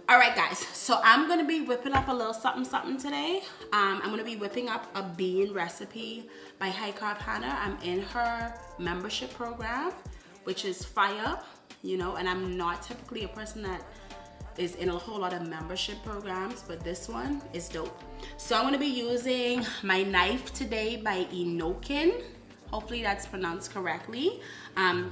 All right, guys, so I'm gonna be whipping up a little something today. I'm gonna be whipping up a bean recipe by High Carb Hannah. I'm in her membership program, which is fire, you know, and I'm not typically a person that is in a whole lot of membership programs, but this one is dope. So I'm gonna be using my knife today by Enoking. Hopefully that's pronounced correctly.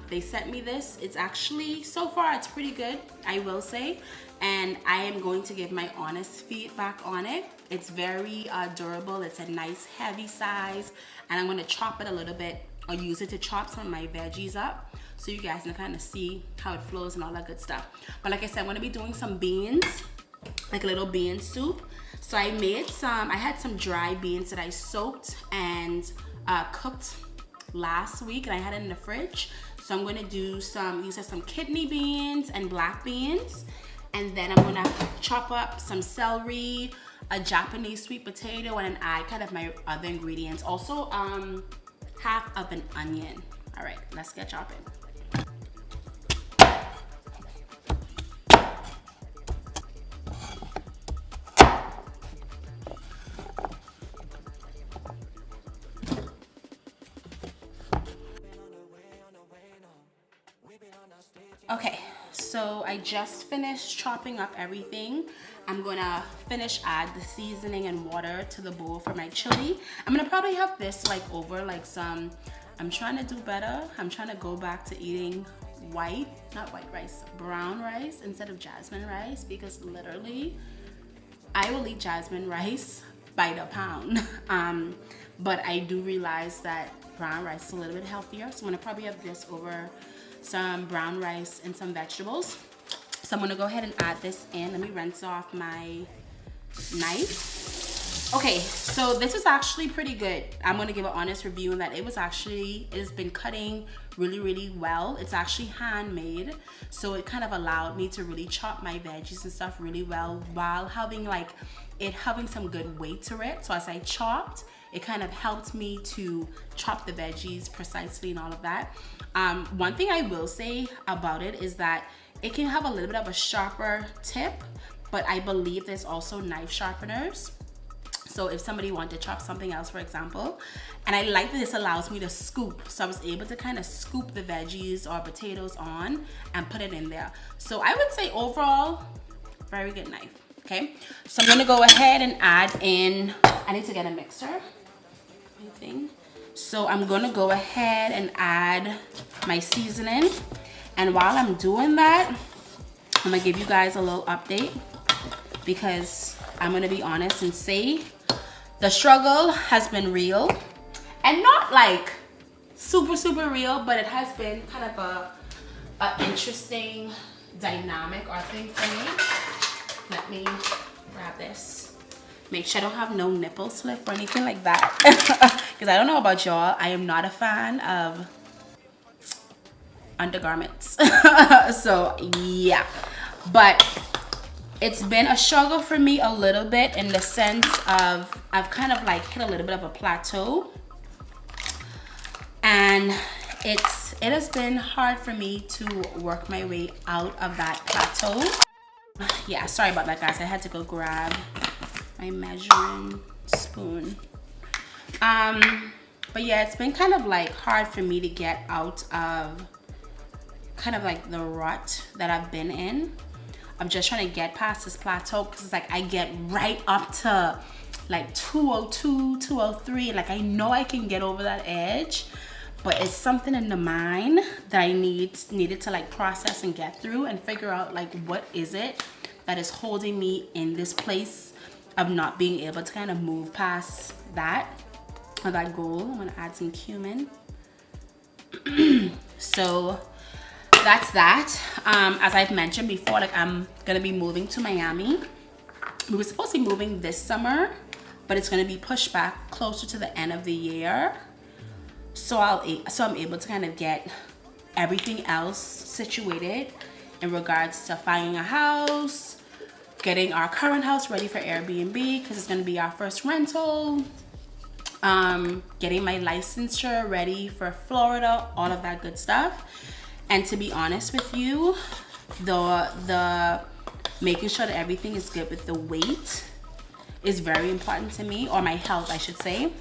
They sent me this. It's actually, so far it's pretty good, I will say. And I am going to give my honest feedback on it. It's very durable. It's a nice heavy size. And I'm gonna chop it a little bit or use it to chop some of my veggies up so you guys can kind of see how it flows and all that good stuff. But like I said, I'm gonna be doing some beans, like a little bean soup. So I had some dry beans that I soaked and cooked last week, and I had it in the fridge. So I'm gonna do these are some kidney beans and black beans. And then I'm gonna chop up some celery, a Japanese sweet potato, and then add kind of my other ingredients. Also, half of an onion. All right, let's get chopping. Okay, so I just finished chopping up everything. I'm gonna add the seasoning and water to the bowl for my chili. I'm gonna probably have this like over like some, I'm trying to do better. I'm trying to go back to eating brown rice instead of jasmine rice, because literally I will eat jasmine rice by the pound. But I do realize that brown rice is a little bit healthier. So I'm gonna probably have this over some brown rice and some vegetables. So I'm gonna go ahead and add this in. Let me rinse off my knife. Okay, so this is actually pretty good. I'm gonna give an honest review in that it has been cutting really, really well. It's actually handmade. So it kind of allowed me to really chop my veggies and stuff really well while having some good weight to it. So as I chopped, it kind of helped me to chop the veggies precisely and all of that. One thing I will say about it is that it can have a little bit of a sharper tip, but I believe there's also knife sharpeners. So if somebody wanted to chop something else, for example, and I like that this allows me to scoop. So I was able to kind of scoop the veggies or potatoes on and put it in there. So I would say overall, very good knife, okay? So I'm gonna go ahead and add in, I need to get a mixer, I think. So I'm gonna go ahead and add my seasoning. And while I'm doing that, I'm gonna give you guys a little update, because I'm gonna be honest and say the struggle has been real, and not like super real, but it has been kind of a interesting dynamic or thing for me. Let me grab this. Make sure I don't have no nipple slip or anything like that. Because I don't know about y'all, I am not a fan of undergarments. So yeah, but it's been a struggle for me a little bit, in the sense of I've kind of like hit a little bit of a plateau, and it has been hard for me to work my way out of that plateau. Yeah, sorry about that, guys. I had to go grab my measuring spoon. But yeah, it's been kind of like hard for me to get out of kind of like the rut that I've been in. I'm just trying to get past this plateau, because it's like I get right up to like 202, 203. Like I know I can get over that edge, but it's something in the mind that I needed to like process and get through and figure out like what is it that is holding me in this place of not being able to kind of move past that goal. I'm gonna add some cumin. So that's that. As I've mentioned before, like I'm gonna be moving to Miami. We were supposed to be moving this summer, but it's gonna be pushed back closer to the end of the year. So I'm able to kind of get everything else situated in regards to finding a house, getting our current house ready for Airbnb, because it's gonna be our first rental, getting my licensure ready for Florida, all of that good stuff. And to be honest with you, the making sure that everything is good with the weight is very important to me, or my health I should say.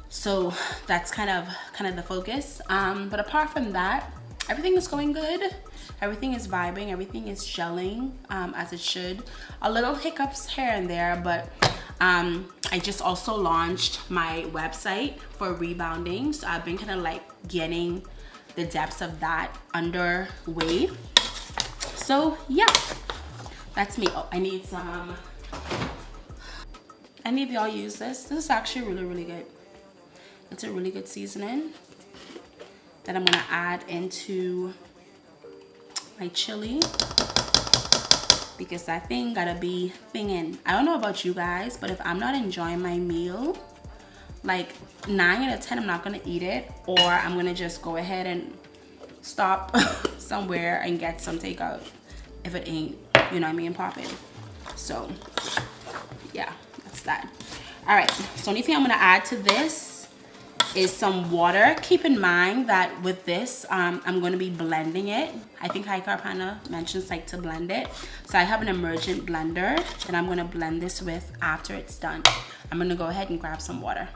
So that's kind of the focus. But apart from that, everything is going good. Everything is vibing, everything is gelling as it should. A little hiccups here and there, but I just also launched my website for rebounding. So I've been kind of like getting the depths of that underway. So yeah, that's me. Oh, I need some, any of y'all use this? This is actually really, really good. It's a really good seasoning that I'm gonna add into my chili, because that thing gotta be thingin'. I don't know about you guys, but if I'm not enjoying my meal, like 9 out of 10, I'm not gonna eat it, or I'm gonna just go ahead and stop somewhere and get some takeout if it ain't, you know what I mean, popping. So yeah, that's that. All right, so only thing I'm gonna add to this is some water. Keep in mind that with this, I'm going to be blending it. I think Hi Carpana mentions like to blend it. So I have an emergent blender that I'm going to blend this with after it's done. I'm going to go ahead and grab some water.